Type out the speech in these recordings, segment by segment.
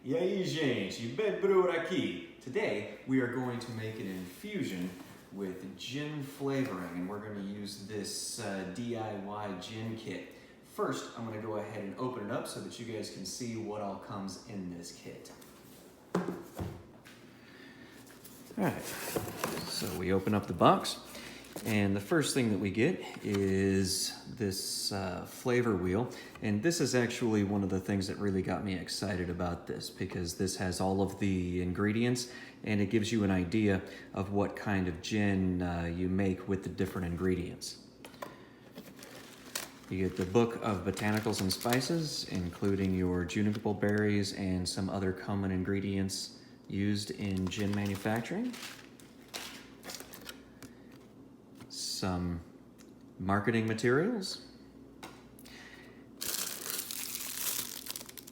E aí, gente, B.E.D brewer aqui. Today, we are going to make an infusion with gin flavoring, and we're going to use this DIY gin kit. First, I'm going to go ahead and open it up so that you guys can see what all comes in this kit. All right, so we open up the box, and the first thing that we get is this flavor wheel. And this is actually one of the things that really got me excited about this, because this has all of the ingredients and it gives you an idea of what kind of gin you make with the different ingredients. You get the book of botanicals and spices, including your juniper berries and some other common ingredients used in gin manufacturing. Some marketing materials.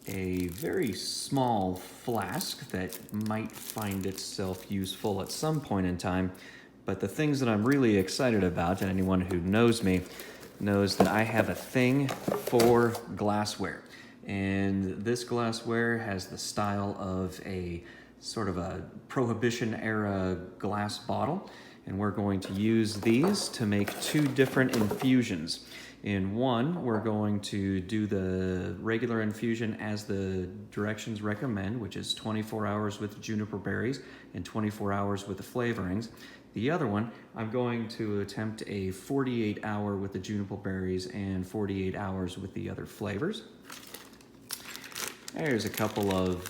A very small flask that might find itself useful at some point in time, but the things that I'm really excited about, and anyone who knows me knows that I have a thing for glassware. And this glassware has the style of a sort of a Prohibition era glass bottle, and we're going to use these to make two different infusions. In one, we're going to do the regular infusion as the directions recommend, which is 24 hours with juniper berries and 24 hours with the flavorings. The other one, I'm going to attempt a 48-hour with the juniper berries and 48 hours with the other flavors. There's a couple of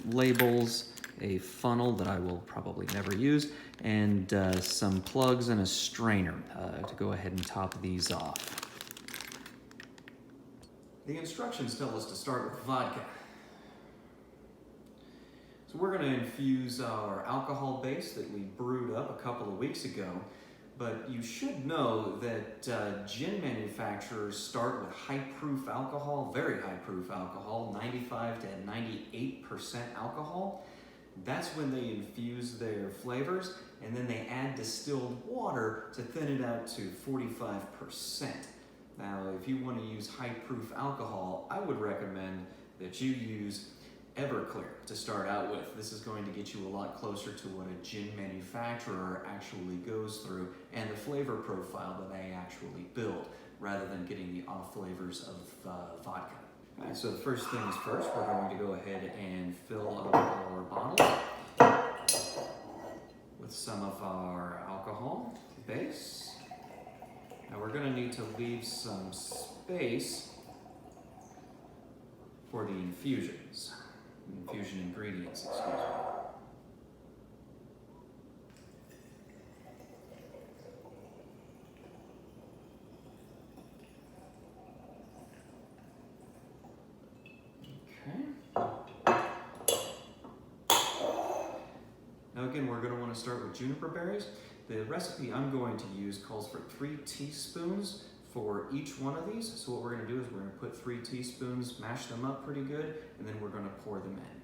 labels, a funnel that I will probably never use, and some plugs and a strainer to go ahead and top these off. The instructions tell us to start with vodka. So we're going to infuse our alcohol base that we brewed up a couple of weeks ago, but you should know that gin manufacturers start with high-proof alcohol, very high-proof alcohol, 95 to 98% alcohol. That's when they infuse their flavors, and then they add distilled water to thin it out to 45%. Now, if you want to use high-proof alcohol, I would recommend that you use Everclear to start out with. This is going to get you a lot closer to what a gin manufacturer actually goes through and the flavor profile that they actually build, rather than getting the off flavors of vodka. All right, so the first things first, we're going to go ahead and fill up our bottles with some of our alcohol base. Now we're going to need to leave some space for the infusion ingredients, excuse me. Now again, we're going to want to start with juniper berries. The recipe I'm going to use calls for 3 teaspoons for each one of these. So what we're going to do is we're going to put 3 teaspoons, mash them up pretty good, and then we're going to pour them in.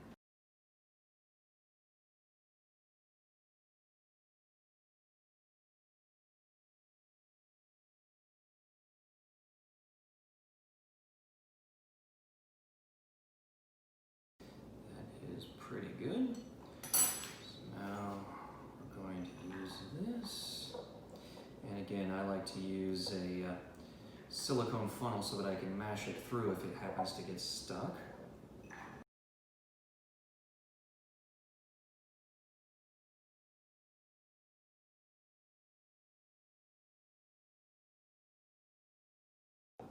That is pretty good. And again, I like to use a silicone funnel so that I can mash it through if it happens to get stuck. All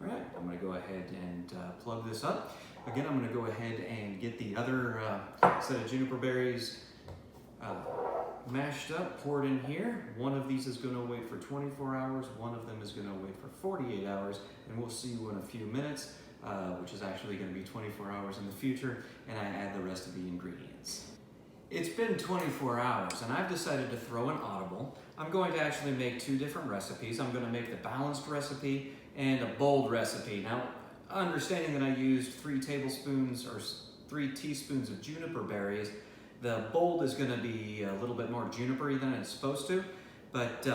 right, I'm going to go ahead and plug this up. Again, I'm going to go ahead and get the other set of juniper berries mashed up, poured in here. One of these is going to wait for 24 hours, one of them is going to wait for 48 hours, and we'll see you in a few minutes, which is actually going to be 24 hours in the future, and I add the rest of the ingredients. It's been 24 hours, and I've decided to throw an audible. I'm going to actually make 2 different recipes. I'm going to make the balanced recipe and a bold recipe. Now, understanding that I used 3 tablespoons or 3 teaspoons of juniper berries, the bold is going to be a little bit more junipery than it's supposed to, but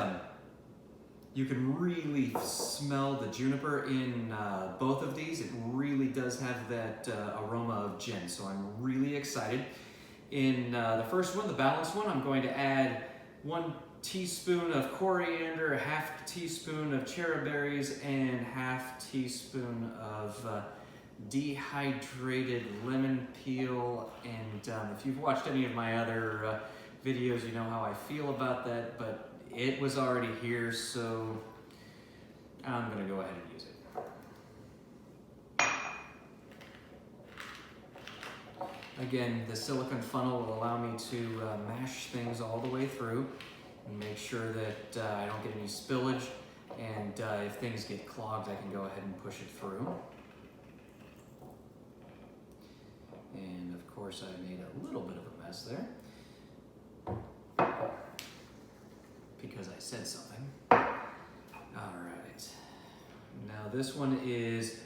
You can really smell the juniper in both of these. It really does have that aroma of gin, so I'm really excited. In the first one, the balanced one, I'm going to add 1 teaspoon of coriander, 1/2 teaspoon of cherry berries, and 1/2 teaspoon of dehydrated lemon peel. And if you've watched any of my other videos, you know how I feel about that, but it was already here, so I'm gonna go ahead and use it. Again, the silicone funnel will allow me to mash things all the way through and make sure that I don't get any spillage, and if things get clogged, I can go ahead and push it through. And of course, I made a little bit of a mess there because I said something. All right. Now this one is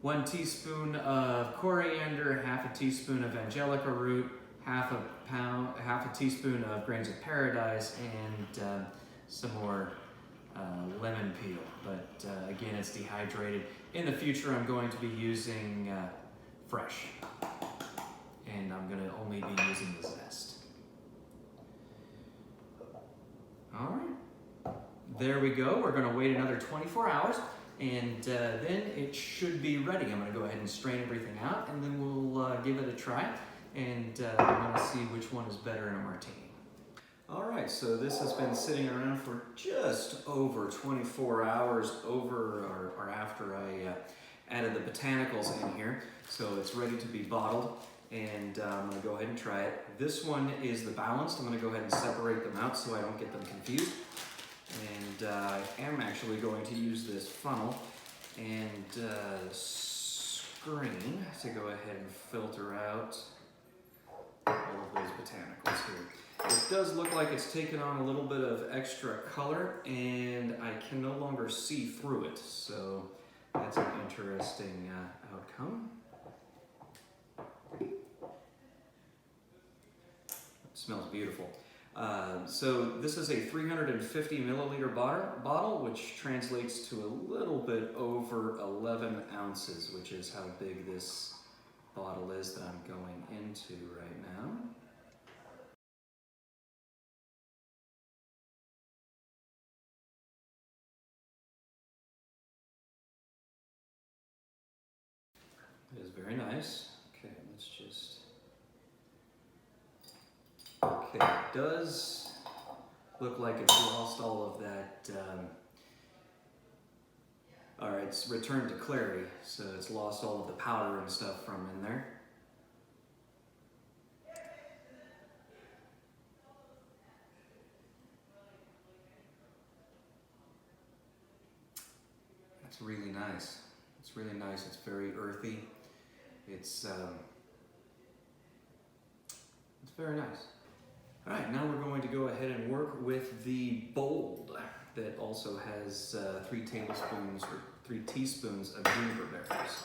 1 teaspoon of coriander, 1/2 teaspoon of angelica root, 1/2 teaspoon of grains of paradise, and some more lemon peel. But again, it's dehydrated. In the future, I'm going to be using fresh, and I'm going to only be using the zest. All right, there we go. We're going to wait another 24 hours, and then it should be ready. I'm going to go ahead and strain everything out, and then we'll give it a try, and I'm going to see which one is better in a martini. All right, so this has been sitting around for just over 24 hours or after I added the botanicals in here. So it's ready to be bottled, and I'm gonna go ahead and try it. This one is the balanced. I'm gonna go ahead and separate them out so I don't get them confused. And I am actually going to use this funnel and screen to go ahead and filter out all of those botanicals here. It does look like it's taken on a little bit of extra color, and I can no longer see through it, so that's an interesting outcome. It smells beautiful. So this is a 350 milliliter bottle, which translates to a little bit over 11 ounces, which is how big this bottle is that I'm going into right now. It is very nice. Okay, let's just... Okay, it does look like it's lost all of that... All right, it's returned to clarity, so it's lost all of the powder and stuff from in there. It's really nice. It's really nice. It's very earthy. It's very nice. All right, now we're going to go ahead and work with the bold that also has 3 tablespoons or 3 teaspoons of juniper berries.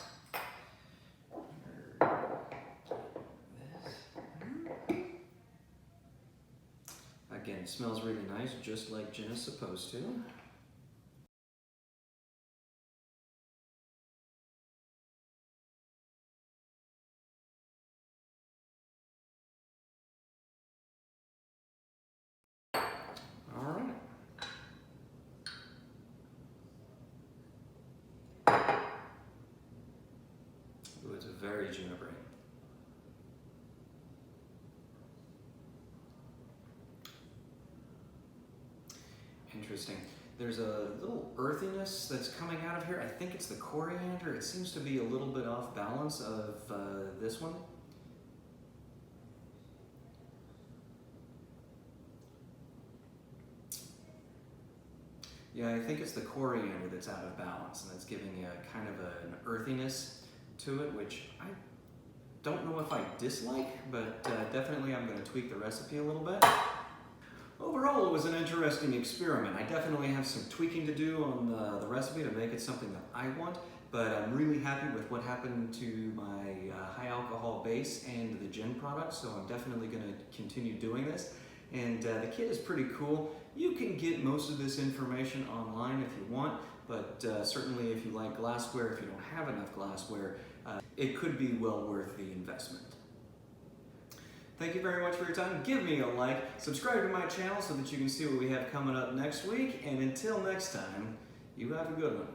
Again, it smells really nice, just like gin is supposed to. Ooh, it's very junipery. Interesting. There's a little earthiness that's coming out of here. I think it's the coriander. It seems to be a little bit off balance of this one. Yeah, I think it's the coriander that's out of balance, and that's giving a kind of an earthiness to it, which I don't know if I dislike, but definitely I'm going to tweak the recipe a little bit. Overall, it was an interesting experiment. I definitely have some tweaking to do on the recipe to make it something that I want, but I'm really happy with what happened to my high alcohol base and the gin product, so I'm definitely going to continue doing this. And the kit is pretty cool. You can get most of this information online if you want, but certainly if you like glassware, if you don't have enough glassware, it could be well worth the investment. Thank you very much for your time. Give me a like, subscribe to my channel so that you can see what we have coming up next week, and until next time, you have a good one.